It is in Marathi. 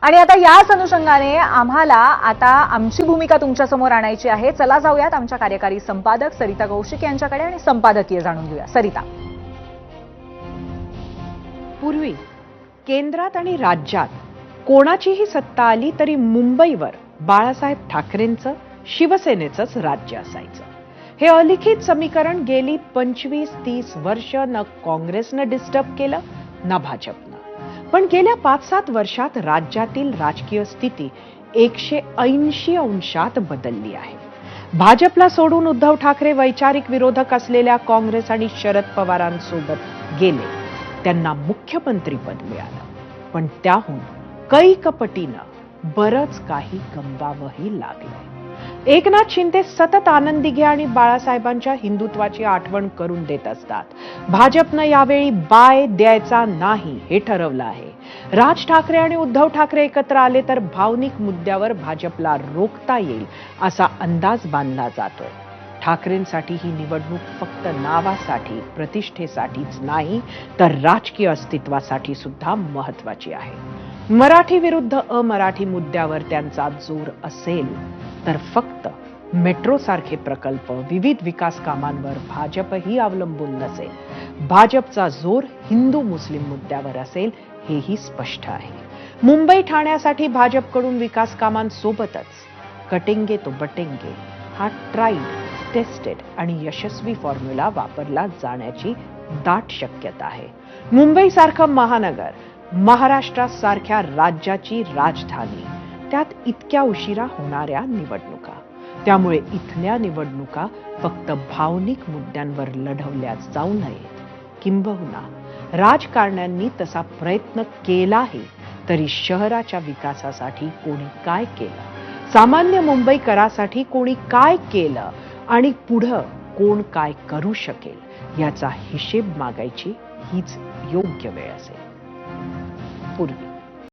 आणि आता याच अनुषंगाने आम्हाला आता आमची भूमिका तुमच्या समोर आणायची आहे। चला जाऊयात आमच्या कार्यकारी संपादक सरिता कौशिक यांच्याकडे आणि संपादकीय जाणून घेऊया। सरिता, पूर्वी केंद्रात आणि राज्यात कोणाचीही सत्ता आली तरी मुंबईवर बाळासाहेब ठाकरेंचं, शिवसेनेचंच राज्य असायचं। हे अलिखित समीकरण गेली 25-30 वर्ष न काँग्रेसनं डिस्टर्ब केलं ना भाजपनं। पण गेल्या 5-7 वर्षात राज्यातील राजकीय स्थिती 180 अंशात बदलली आहे। भाजपला सोडून उद्धव ठाकरे वैचारिक विरोधक असलेल्या काँग्रेस आणि शरद पवारांसोबत गेले। त्यांना मुख्यमंत्रीपद मिळालं, पण त्याहून कैकपटीनं बरंच काही गमवावंही लागलं। एकनाथ शिंदे सतत आनंदी घे आणि बाळासाहेबांच्या हिंदुत्वाची आठवण करून देत असतात। भाजपनं यावेळी बाय द्यायचा नाही हे ठरवलं आहे। राज ठाकरे आणि उद्धव ठाकरे एकत्र आले तर भावनिक मुद्द्यावर भाजपला रोखता येईल असा अंदाज बांधला जातोय। ठाकरेंसाठी ही निवडणूक फक्त नावासाठी, प्रतिष्ठेसाठीच नाही तर राजकीय अस्तित्वासाठी सुद्धा महत्वाची आहे। मराठी विरुद्ध अमराठी मुद्द्यावर त्यांचा जोर असेल तर फक्त मेट्रो सारखे प्रकल्प, विविध विकास कामांवर भाजपही अवलंबून नसेल। भाजपचा जोर हिंदू मुस्लिम मुद्द्यावर असेल हेही स्पष्ट आहे। मुंबई ठाण्यासाठी भाजपकडून विकास कामांसोबतच कटेंगे तो बटेंगे हा ट्राईड, टेस्टेड आणि यशस्वी फॉर्म्युला वापरला जाण्याची दाट शक्यता आहे। मुंबईसारखं महानगर, महाराष्ट्रासारख्या राज्याची राजधानी, त्यात इतक्या उशिरा होणाऱ्या निवडणुका, त्यामुळे इथल्या निवडणुका फक्त भावनिक मुद्द्यांवर लढवल्या जाऊ नयेत। किंबहुना राजकारण्यांनी तसा प्रयत्न केलाही तरी शहराच्या विकासासाठी कोणी काय केलं, सामान्य मुंबईकरासाठी कोणी काय केलं आणि पुढं कोण काय करू शकेल याचा हिशेब मागायची हीच योग्य वेळ असेल। पूर्वी